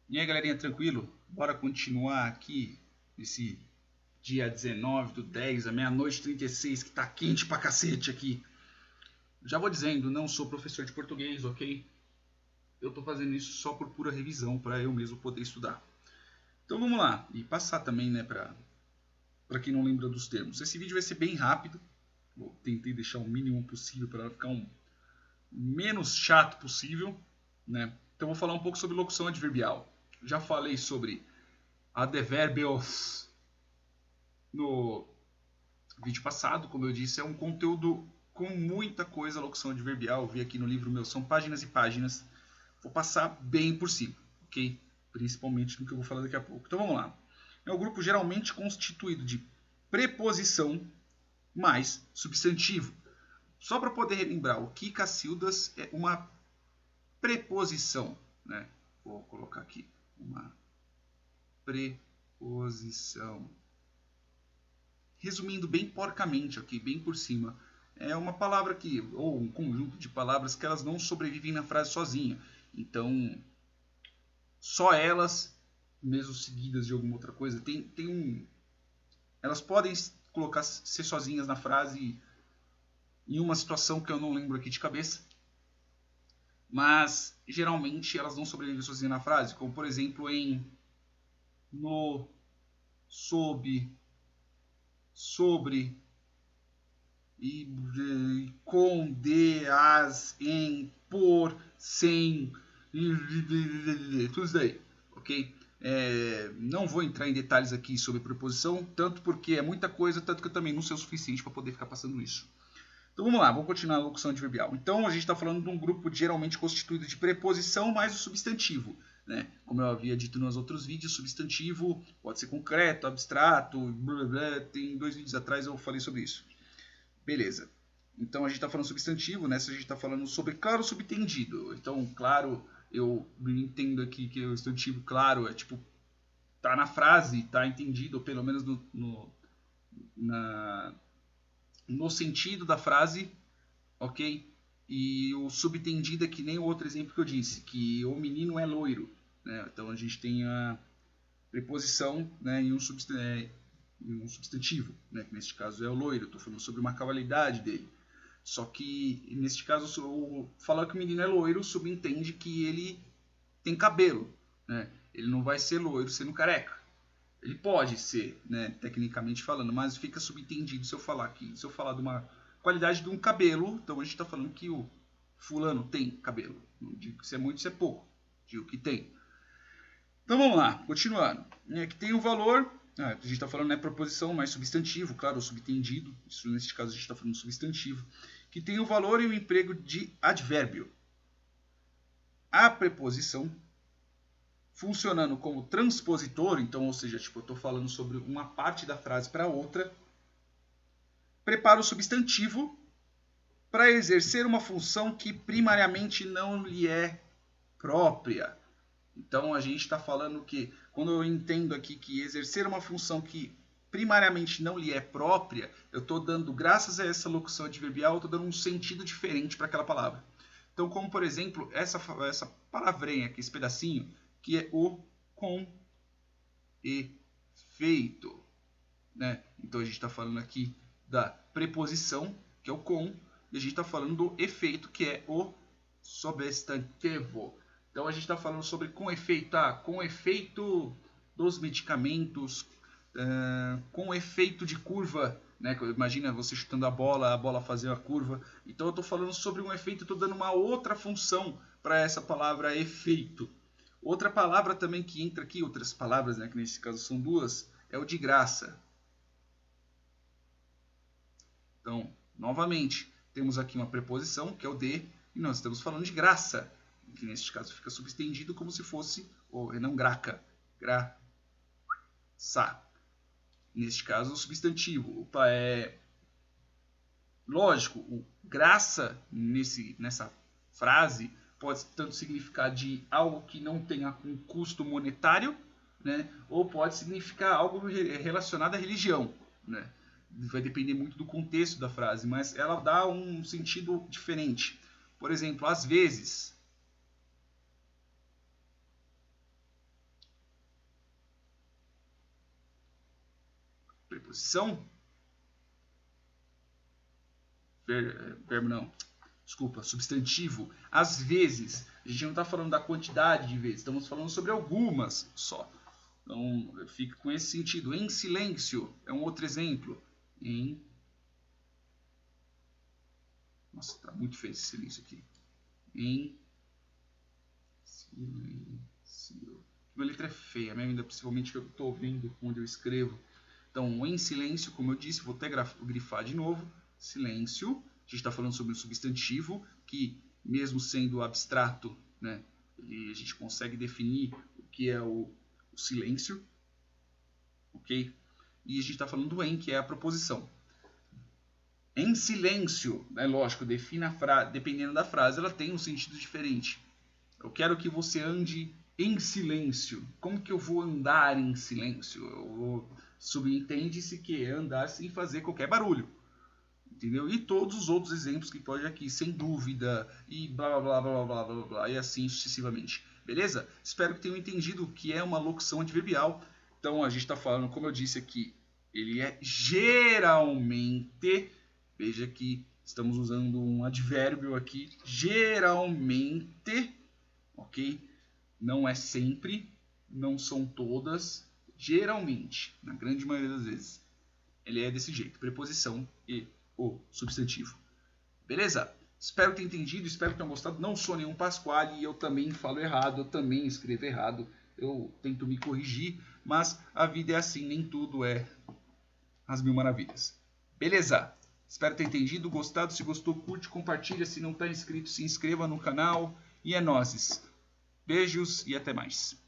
E aí, galerinha, tranquilo? Bora continuar aqui nesse dia 19 do 10, a meia-noite 36, que tá quente pra cacete aqui. Já vou dizendo, não sou professor de português, ok? Eu tô fazendo isso só por pura revisão, para eu mesmo poder estudar. Então vamos lá, e passar também, né, pra quem não lembra dos termos. Esse vídeo vai ser bem rápido, tentei deixar o mínimo possível para ficar o menos chato possível, né? Então vou falar um pouco sobre locução adverbial. Já falei sobre advérbios no vídeo passado, como eu disse, é um conteúdo com muita coisa, locução adverbial. Eu vi aqui no livro meu, são páginas e páginas. Vou passar bem por cima, ok? Principalmente no que eu vou falar daqui a pouco. Então vamos lá. É um grupo geralmente constituído de preposição mais substantivo. Só para poder relembrar, o que Cacildas é uma preposição, né? Vou colocar aqui uma preposição. Resumindo bem porcamente aqui, bem por cima, é uma palavra que, ou um conjunto de palavras que elas não sobrevivem na frase sozinha. Então, só elas, mesmo seguidas de alguma outra coisa, elas podem colocar ser sozinhas na frase em uma situação que eu não lembro aqui de cabeça, mas geralmente elas não sobrevivem sozinhas na frase, como por exemplo em, no, sob, sobre, e com, de, as, em, por, sem, tudo isso daí, ok? Não vou entrar em detalhes aqui sobre preposição, tanto porque é muita coisa, tanto que eu também não sei o suficiente para poder ficar passando isso. Então vamos lá, vamos continuar a locução adverbial. Então a gente está falando de um grupo geralmente constituído de preposição mais o substantivo. Né? Como eu havia dito nos outros vídeos, substantivo pode ser concreto, abstrato, blá, blá, tem 2 vídeos atrás eu falei sobre isso. Beleza. Então a gente está falando substantivo, nessa a gente está falando sobre claro subtendido. Então, claro, eu entendo aqui que o substantivo claro é tipo, tá na frase, tá entendido, ou pelo menos no sentido da frase, ok? E o subtendido é que nem o outro exemplo que eu disse, que o menino é loiro. Né? Então a gente tem a preposição, né, em um substantivo, né, que neste caso é o loiro. Estou falando sobre uma qualidade dele. Só que, neste caso, falar que o menino é loiro subentende que ele tem cabelo. Né? Ele não vai ser loiro sendo careca. Ele pode ser, né, tecnicamente falando, mas fica subentendido se eu falar aqui. Se eu falar de uma qualidade de um cabelo, então a gente está falando que o fulano tem cabelo. Não digo que isso é muito, isso é pouco. Digo que tem. Então vamos lá, continuando. Que tem o valor, a gente está falando, né, proposição mais substantivo, claro, o subtendido, isso nesse caso a gente está falando substantivo, que tem o valor e o emprego de advérbio. A preposição, funcionando como transpositor, então, ou seja, tipo, eu estou falando sobre uma parte da frase para outra, prepara o substantivo para exercer uma função que primariamente não lhe é própria. Então a gente está falando que, quando eu entendo aqui que exercer uma função que primariamente não lhe é própria, eu estou dando, graças a essa locução adverbial, eu estou dando um sentido diferente para aquela palavra. Então, como por exemplo, essa palavrinha aqui, esse pedacinho, que é o com efeito. Né? Então a gente está falando aqui da preposição, que é o com, e a gente está falando do efeito, que é o substantivo. Então a gente está falando sobre com efeito, com efeito dos medicamentos, com efeito de curva, né? Imagina você chutando a bola fazer a curva. Então eu estou falando sobre um efeito, estou dando uma outra função para essa palavra efeito. Outra palavra também que entra aqui, outras palavras, né, que nesse caso são duas, é o de graça. Então, novamente, temos aqui uma preposição, que é o de, e nós estamos falando de graça, que neste caso fica subentendido como se fosse, ou não graca, graça. Neste caso, o substantivo. Opa, lógico, o graça nessa frase pode tanto significar de algo que não tenha um custo monetário, né, ou pode significar algo relacionado à religião, né? Vai depender muito do contexto da frase, mas ela dá um sentido diferente. Por exemplo, às vezes, preposição, verbo não, desculpa, substantivo, às vezes, a gente não está falando da quantidade de vezes, estamos falando sobre algumas só. Então, fica com esse sentido. Em silêncio é um outro exemplo. Nossa, tá muito feio esse silêncio aqui. Em silêncio. Minha letra é feia, ainda principalmente que eu estou vendo onde eu escrevo. Então, em silêncio, como eu disse, vou até grifar de novo. Silêncio. A gente está falando sobre um substantivo que, mesmo sendo abstrato, né, a gente consegue definir o que é o silêncio, ok? E a gente está falando do em, que é a proposição. Em silêncio, é lógico, define a frase, dependendo da frase, ela tem um sentido diferente. Eu quero que você ande em silêncio. Como que eu vou andar em silêncio? Subentende-se que é andar sem fazer qualquer barulho. Entendeu? E todos os outros exemplos que pode aqui, sem dúvida, e blá blá blá blá blá blá blá, e assim sucessivamente. Beleza? Espero que tenham entendido o que é uma locução adverbial. Então a gente está falando, como eu disse aqui, ele é geralmente, veja que estamos usando um advérbio aqui, geralmente, ok? Não é sempre, não são todas, geralmente, na grande maioria das vezes. Ele é desse jeito, preposição e o substantivo. Beleza? Espero que tenham entendido, espero que tenham gostado. Não sou nenhum Pasquale e eu também falo errado, eu também escrevo errado. Eu tento me corrigir, mas a vida é assim, nem tudo é as mil maravilhas. Beleza? Espero ter entendido, gostado. Se gostou, curte, compartilha. Se não está inscrito, se inscreva no canal. E é nóis. Beijos e até mais.